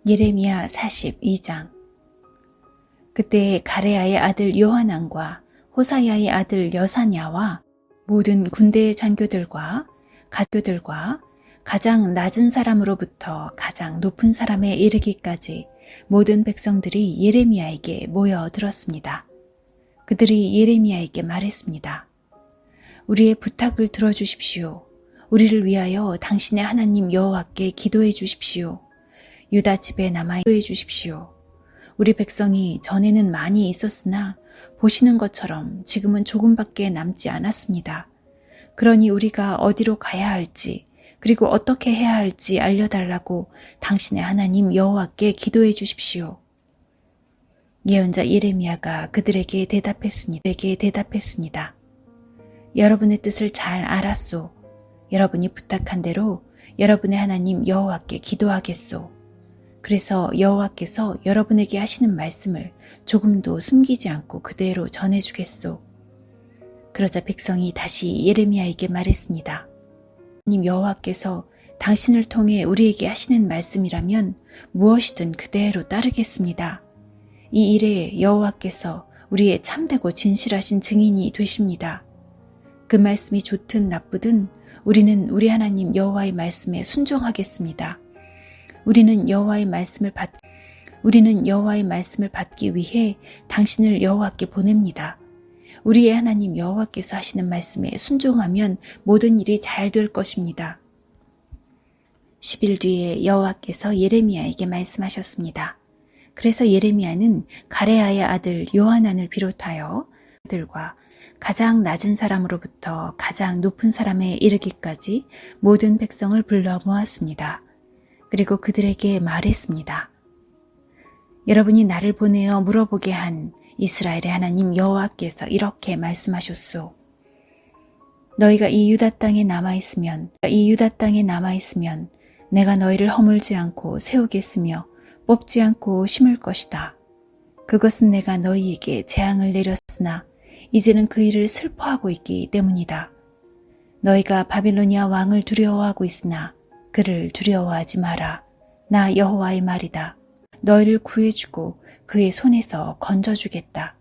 예레미야 42장. 그때 가레아의 아들 요하난과 호사야의 아들 여사냐와 모든 군대의 장교들과 가교들과 가장 낮은 사람으로부터 가장 높은 사람에 이르기까지 모든 백성들이 예레미야에게 모여들었습니다. 그들이 예레미야에게 말했습니다. 우리의 부탁을 들어주십시오. 우리를 위하여 당신의 하나님 여호와께 기도해 주십시오. 유다 집에 남아 기도해 주십시오. 우리 백성이 전에는 많이 있었으나 보시는 것처럼 지금은 조금밖에 남지 않았습니다. 그러니 우리가 어디로 가야 할지 그리고 어떻게 해야 할지 알려달라고 당신의 하나님 여호와께 기도해 주십시오. 예언자 예레미야가 그들에게 대답했습니다. 여러분의 뜻을 잘 알았소. 여러분이 부탁한 대로 여러분의 하나님 여호와께 기도하겠소. 그래서 여호와께서 여러분에게 하시는 말씀을 조금도 숨기지 않고 그대로 전해주겠소. 그러자 백성이 다시 예레미야에게 말했습니다. 하나님 여호와께서 당신을 통해 우리에게 하시는 말씀이라면 무엇이든 그대로 따르겠습니다. 이 일에 여호와께서 우리의 참되고 진실하신 증인이 되십니다. 그 말씀이 좋든 나쁘든 우리는 우리 하나님 여호와의 말씀에 순종하겠습니다. 우리는 여호와의 말씀을 받기 위해 당신을 여호와께 보냅니다. 우리의 하나님 여호와께서 하시는 말씀에 순종하면 모든 일이 잘 될 것입니다. 10일 뒤에 여호와께서 예레미야에게 말씀하셨습니다. 그래서 예레미야는 가레아의 아들 요하난을 비롯하여 그들과 가장 낮은 사람으로부터 가장 높은 사람에 이르기까지 모든 백성을 불러 모았습니다. 그리고 그들에게 말했습니다. 여러분이 나를 보내어 물어보게 한 이스라엘의 하나님 여호와께서 이렇게 말씀하셨소. 너희가 이 유다 땅에 남아있으면 내가 너희를 허물지 않고 세우겠으며 뽑지 않고 심을 것이다. 그것은 내가 너희에게 재앙을 내렸으나 이제는 그 일을 슬퍼하고 있기 때문이다. 너희가 바빌로니아 왕을 두려워하고 있으나 그를 두려워하지 마라. 나 여호와의 말이다. 너희를 구해주고 그의 손에서 건져주겠다.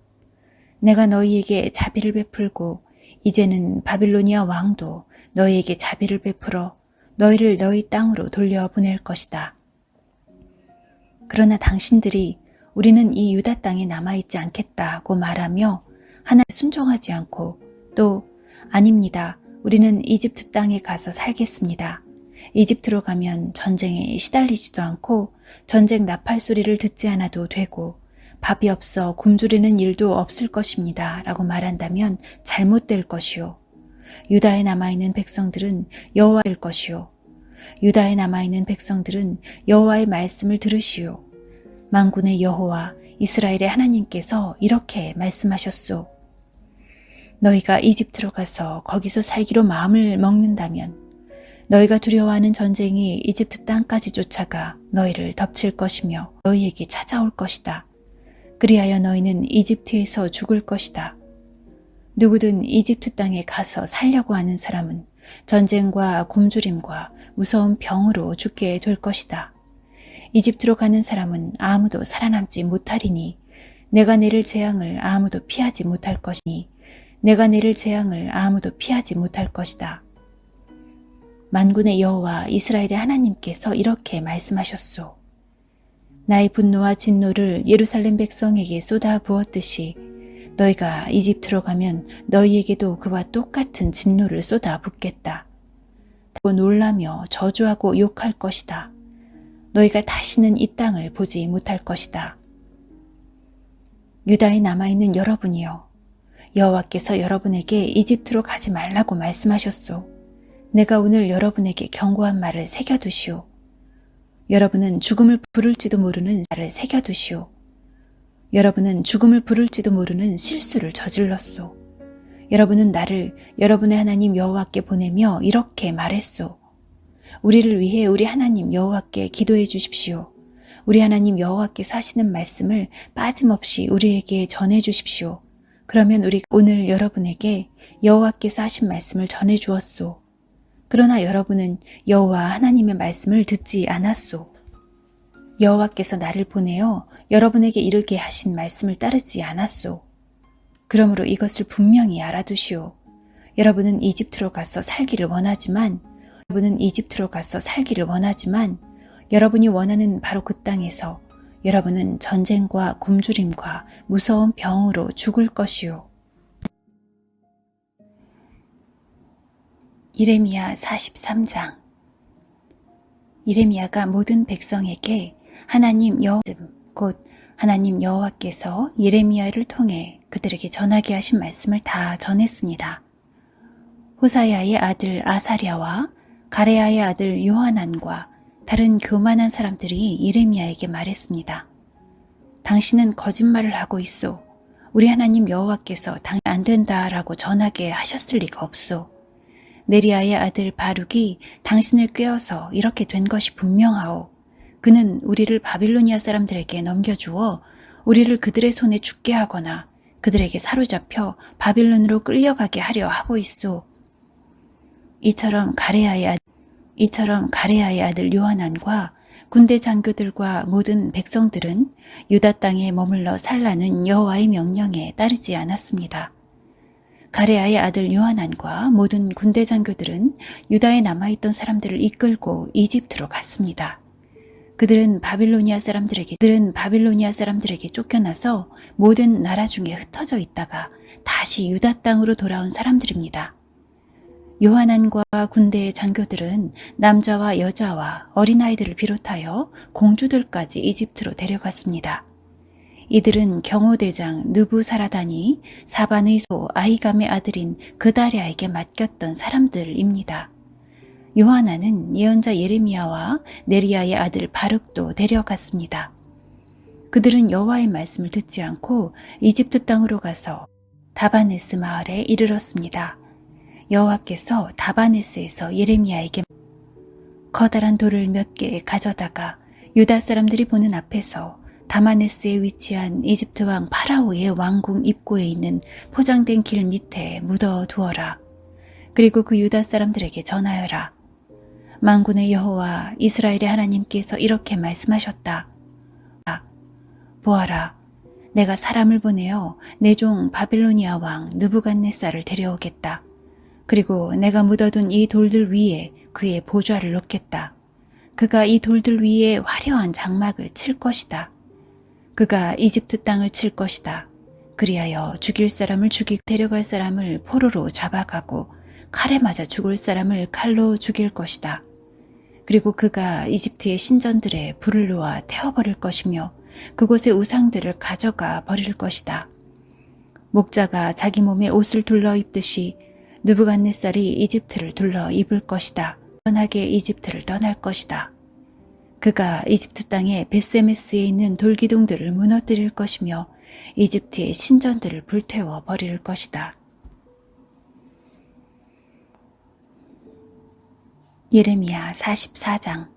내가 너희에게 자비를 베풀고 이제는 바빌로니아 왕도 너희에게 자비를 베풀어 너희를 너희 땅으로 돌려보낼 것이다. 그러나 당신들이 우리는 이 유다 땅에 남아있지 않겠다고 말하며 하나님께 순종하지 않고 또 아닙니다. 우리는 이집트 땅에 가서 살겠습니다. 이집트로 가면 전쟁에 시달리지도 않고 전쟁 나팔 소리를 듣지 않아도 되고 밥이 없어 굶주리는 일도 없을 것입니다. 라고 말한다면 잘못될 것이요. 유다에 남아있는 백성들은 여호와의 것이요. 유다에 남아있는 백성들은 여호와의 말씀을 들으시오. 만군의 여호와 이스라엘의 하나님께서 이렇게 말씀하셨소. 너희가 이집트로 가서 거기서 살기로 마음을 먹는다면 너희가 두려워하는 전쟁이 이집트 땅까지 쫓아가 너희를 덮칠 것이며 너희에게 찾아올 것이다. 그리하여 너희는 이집트에서 죽을 것이다. 누구든 이집트 땅에 가서 살려고 하는 사람은 전쟁과 굶주림과 무서운 병으로 죽게 될 것이다. 이집트로 가는 사람은 아무도 살아남지 못하리니 내가 내릴 재앙을 아무도 피하지 못할 것이다. 만군의 여호와 이스라엘의 하나님께서 이렇게 말씀하셨소. 나의 분노와 진노를 예루살렘 백성에게 쏟아 부었듯이 너희가 이집트로 가면 너희에게도 그와 똑같은 진노를 쏟아 붓겠다. 놀라며 저주하고 욕할 것이다. 너희가 다시는 이 땅을 보지 못할 것이다. 유다에 남아있는 여러분이여, 여호와께서 여러분에게 이집트로 가지 말라고 말씀하셨소. 내가 오늘 여러분에게 경고한 말을 새겨두시오. 여러분은 죽음을 부를지도 모르는 말을 새겨두시오. 여러분은 죽음을 부를지도 모르는 실수를 저질렀소. 여러분은 나를 여러분의 하나님 여호와께 보내며 이렇게 말했소. 우리를 위해 우리 하나님 여호와께 기도해 주십시오. 우리 하나님 여호와께서 하시는 말씀을 빠짐없이 우리에게 전해 주십시오. 그러면 우리가 오늘 여러분에게 여호와께서 하신 말씀을 전해 주었소. 그러나 여러분은 여호와 하나님의 말씀을 듣지 않았소. 여호와께서 나를 보내어 여러분에게 이르게 하신 말씀을 따르지 않았소. 그러므로 이것을 분명히 알아두시오. 여러분은 이집트로 가서 살기를 원하지만 여러분이 원하는 바로 그 땅에서 여러분은 전쟁과 굶주림과 무서운 병으로 죽을 것이요. 예레미야 43장. 예레미야가 모든 백성에게 하나님 여호와께서 예레미야를 통해 그들에게 전하게 하신 말씀을 다 전했습니다. 호사야의 아들 아사랴와 가레야의 아들 요하난과 다른 교만한 사람들이 예레미야에게 말했습니다. 당신은 거짓말을 하고 있소. 우리 하나님 여호와께서 안 된다라고 전하게 하셨을 리가 없소. 네리야의 아들 바룩이 당신을 꾀어서 이렇게 된 것이 분명하오. 그는 우리를 바빌로니아 사람들에게 넘겨주어 우리를 그들의 손에 죽게 하거나 그들에게 사로잡혀 바빌론으로 끌려가게 하려 하고 있소. 이처럼 가레야의 아들 요하난과 군대 장교들과 모든 백성들은 유다 땅에 머물러 살라는 여호와의 명령에 따르지 않았습니다. 가레야의 아들 요하난과 모든 군대 장교들은 유다에 남아있던 사람들을 이끌고 이집트로 갔습니다. 그들은 바빌로니아 사람들에게 쫓겨나서 모든 나라 중에 흩어져 있다가 다시 유다 땅으로 돌아온 사람들입니다. 요하난과 군대의 장교들은 남자와 여자와 어린아이들을 비롯하여 공주들까지 이집트로 데려갔습니다. 이들은 경호대장 느부사라단이 사반의 소 아히감의 아들인 그다랴에게 맡겼던 사람들입니다. 요하나는 예언자 예레미야와 네리야의 아들 바룩도 데려갔습니다. 그들은 여호와의 말씀을 듣지 않고 이집트 땅으로 가서 다바네스 마을에 이르렀습니다. 여호와께서 다바네스에서 예레미야에게 커다란 돌을 몇 개 가져다가 유다 사람들이 보는 앞에서 다마네스에 위치한 이집트 왕 파라오의 왕궁 입구에 있는 포장된 길 밑에 묻어 두어라. 그리고 그 유다 사람들에게 전하여라. 만군의 여호와 이스라엘의 하나님께서 이렇게 말씀하셨다. 보아라, 내가 사람을 보내어 내 종 바빌로니아 왕 느부갓네살을 데려오겠다. 그리고 내가 묻어둔 이 돌들 위에 그의 보좌를 놓겠다. 그가 이 돌들 위에 화려한 장막을 칠 것이다. 그가 이집트 땅을 칠 것이다. 그리하여 죽일 사람을 죽이고 데려갈 사람을 포로로 잡아가고 칼에 맞아 죽을 사람을 칼로 죽일 것이다. 그리고 그가 이집트의 신전들에 불을 놓아 태워버릴 것이며 그곳의 우상들을 가져가 버릴 것이다. 목자가 자기 몸에 옷을 둘러 입듯이 느부갓네살이 이집트를 둘러 입을 것이다. 편하게 이집트를 떠날 것이다. 그가 이집트 땅의 베세메스에 있는 돌기둥들을 무너뜨릴 것이며 이집트의 신전들을 불태워 버릴 것이다. 예레미야 44장.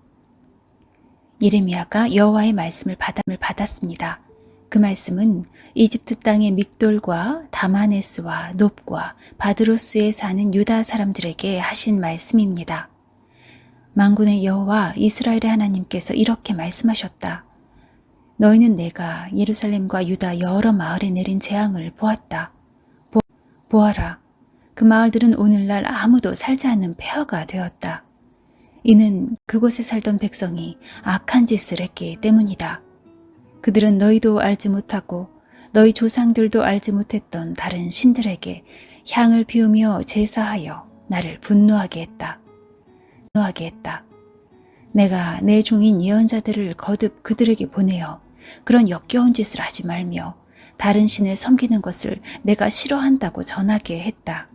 예레미야가 여호와의 말씀을 받았습니다. 그 말씀은 이집트 땅의 믹돌과 다마네스와 놉과 바드로스에 사는 유다 사람들에게 하신 말씀입니다. 만군의 여호와 이스라엘의 하나님께서 이렇게 말씀하셨다. 너희는 내가 예루살렘과 유다 여러 마을에 내린 재앙을 보았다. 보아라. 그 마을들은 오늘날 아무도 살지 않는 폐허가 되었다. 이는 그곳에 살던 백성이 악한 짓을 했기 때문이다. 그들은 너희도 알지 못하고 너희 조상들도 알지 못했던 다른 신들에게 향을 피우며 제사하여 나를 분노하게 했다. 내가 내 종인 예언자들을 거듭 그들에게 보내어 그런 역겨운 짓을 하지 말며 다른 신을 섬기는 것을 내가 싫어한다고 전하게 했다.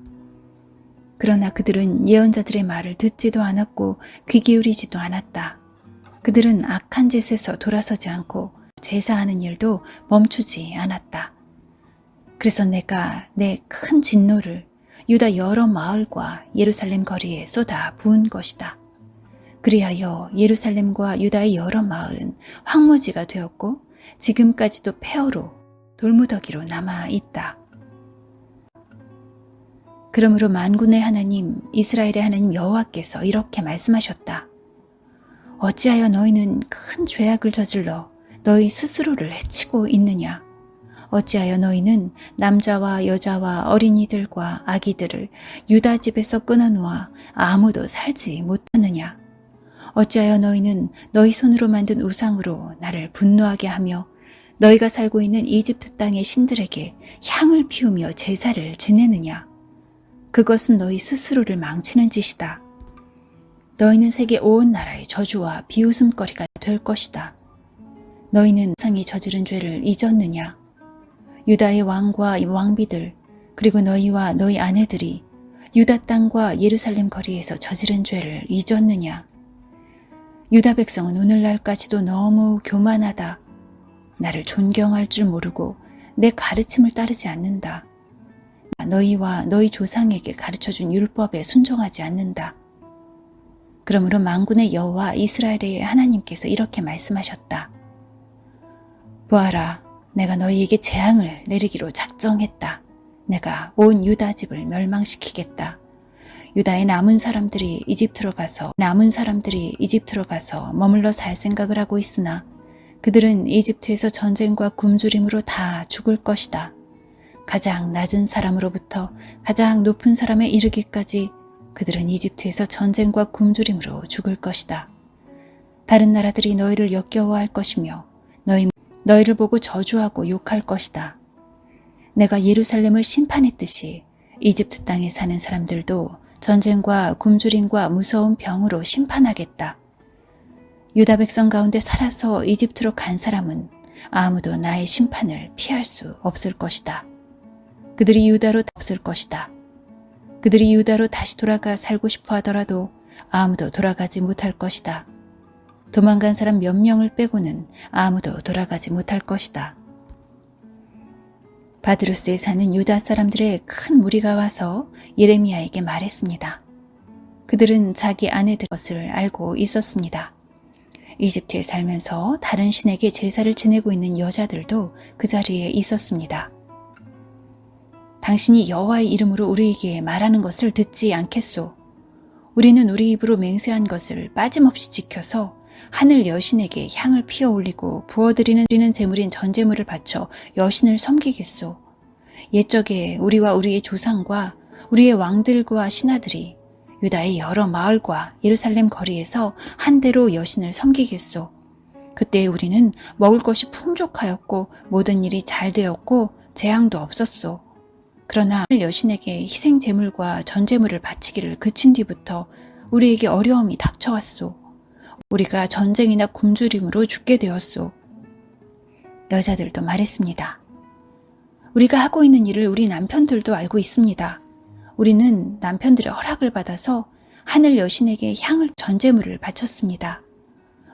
그러나 그들은 예언자들의 말을 듣지도 않았고 귀 기울이지도 않았다. 그들은 악한 짓에서 돌아서지 않고 제사하는 일도 멈추지 않았다. 그래서 내가 내 큰 진노를 유다 여러 마을과 예루살렘 거리에 쏟아 부은 것이다. 그리하여 예루살렘과 유다의 여러 마을은 황무지가 되었고 지금까지도 폐허로 돌무더기로 남아있다. 그러므로 만군의 하나님 이스라엘의 하나님 여호와께서 이렇게 말씀하셨다. 어찌하여 너희는 큰 죄악을 저질러 너희 스스로를 해치고 있느냐? 어찌하여 너희는 남자와 여자와 어린이들과 아기들을 유다 집에서 끊어놓아 아무도 살지 못하느냐? 어찌하여 너희는 너희 손으로 만든 우상으로 나를 분노하게 하며 너희가 살고 있는 이집트 땅의 신들에게 향을 피우며 제사를 지내느냐? 그것은 너희 스스로를 망치는 짓이다. 너희는 세계 온 나라의 저주와 비웃음거리가 될 것이다. 너희는 우상이 저지른 죄를 잊었느냐? 유다의 왕과 왕비들 그리고 너희와 너희 아내들이 유다 땅과 예루살렘 거리에서 저지른 죄를 잊었느냐? 유다 백성은 오늘날까지도 너무 교만하다. 나를 존경할 줄 모르고 내 가르침을 따르지 않는다. 너희와 너희 조상에게 가르쳐준 율법에 순종하지 않는다. 그러므로 만군의 여호와 이스라엘의 하나님께서 이렇게 말씀하셨다. 보아라, 내가 너희에게 재앙을 내리기로 작정했다. 내가 온 유다 집을 멸망시키겠다. 유다의 남은 사람들이 이집트로 가서 머물러 살 생각을 하고 있으나 그들은 이집트에서 전쟁과 굶주림으로 다 죽을 것이다. 가장 낮은 사람으로부터 가장 높은 사람에 이르기까지 그들은 이집트에서 전쟁과 굶주림으로 죽을 것이다. 다른 나라들이 너희를 역겨워할 것이며 너희를 보고 저주하고 욕할 것이다. 내가 예루살렘을 심판했듯이 이집트 땅에 사는 사람들도 전쟁과 굶주림과 무서운 병으로 심판하겠다. 유다 백성 가운데 살아서 이집트로 간 사람은 아무도 나의 심판을 피할 수 없을 것이다. 그들이 유다로 다시 돌아가 살고 싶어 하더라도 아무도 돌아가지 못할 것이다. 도망간 사람 몇 명을 빼고는 아무도 돌아가지 못할 것이다. 바드로스에 사는 유다 사람들의 큰 무리가 와서 예레미야에게 말했습니다. 그들은 자기 아내들 것을 알고 있었습니다. 이집트에 살면서 다른 신에게 제사를 지내고 있는 여자들도 그 자리에 있었습니다. 당신이 여호와의 이름으로 우리에게 말하는 것을 듣지 않겠소. 우리는 우리 입으로 맹세한 것을 빠짐없이 지켜서 하늘 여신에게 향을 피워 올리고 부어드리는 제물인 전제물을 바쳐 여신을 섬기겠소. 옛적에 우리와 우리의 조상과 우리의 왕들과 신하들이 유다의 여러 마을과 예루살렘 거리에서 한대로 여신을 섬기겠소. 그때 우리는 먹을 것이 풍족하였고 모든 일이 잘 되었고 재앙도 없었소. 그러나 여신에게 희생 제물과 전제물을 바치기를 그친 뒤부터 우리에게 어려움이 닥쳐왔소. 우리가 전쟁이나 굶주림으로 죽게 되었소. 여자들도 말했습니다. 우리가 하고 있는 일을 우리 남편들도 알고 있습니다. 우리는 남편들의 허락을 받아서 하늘 여신에게 향을 전제물을 바쳤습니다.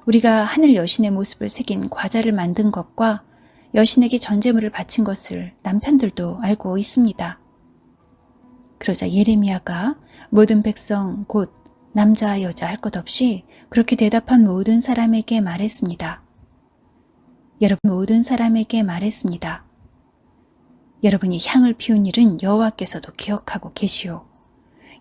우리가 하늘 여신의 모습을 새긴 과자를 만든 것과 여신에게 전제물을 바친 것을 남편들도 알고 있습니다. 그러자 예레미야가 모든 백성 곧 남자 여자 할 것 없이 그렇게 대답한 모든 사람에게 말했습니다. 여러분이 향을 피운 일은 여호와께서도 기억하고 계시오.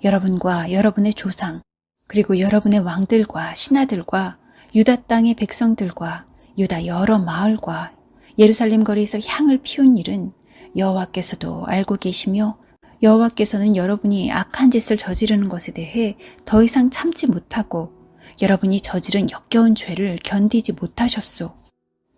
여러분과 여러분의 조상 그리고 여러분의 왕들과 신하들과 유다 땅의 백성들과 유다 여러 마을과 예루살렘 거리에서 향을 피운 일은 여호와께서도 알고 계시며 여호와께서는 여러분이 악한 짓을 저지르는 것에 대해 더 이상 참지 못하고 여러분이 저지른 역겨운 죄를 견디지 못하셨소.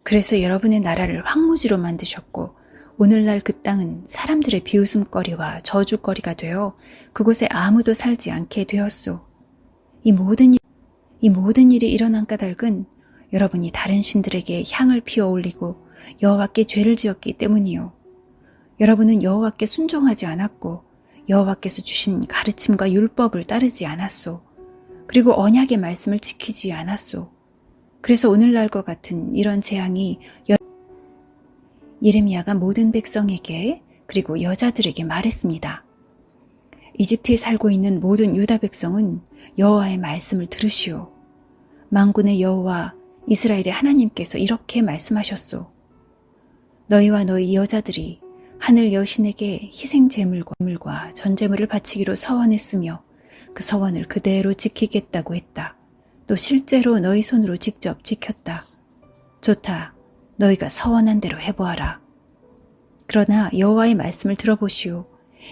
그래서 여러분의 나라를 황무지로 만드셨고 오늘날 그 땅은 사람들의 비웃음거리와 저주거리가 되어 그곳에 아무도 살지 않게 되었소. 이 모든 일이 일어난 까닭은 여러분이 다른 신들에게 향을 피워 올리고 여호와께 죄를 지었기 때문이요. 여러분은 여호와께 순종하지 않았고 여호와께서 주신 가르침과 율법을 따르지 않았소. 그리고 언약의 말씀을 지키지 않았소. 그래서 오늘날과 같은 이런 재앙이 예레미야가 모든 백성에게 그리고 여자들에게 말했습니다. 이집트에 살고 있는 모든 유다 백성은 여호와의 말씀을 들으시오. 만군의 여호와 이스라엘의 하나님께서 이렇게 말씀하셨소. 너희와 너희 여자들이 하늘 여신에게 희생 제물과 전제물을 바치기로 서원했으며 그 서원을 그대로 지키겠다고 했다. 또 실제로 너희 손으로 직접 지켰다. 좋다. 너희가 서원한 대로 해보아라. 그러나 여호와의 말씀을 들어보시오.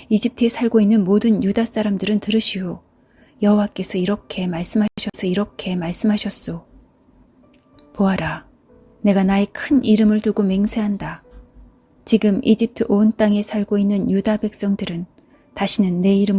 이집트에 살고 있는 모든 유다 사람들은 들으시오. 여호와께서 이렇게 말씀하셨소. 보아라. 내가 나의 큰 이름을 두고 맹세한다. 지금 이집트 온 땅에 살고 있는 유다 백성들은 다시는 내 이름을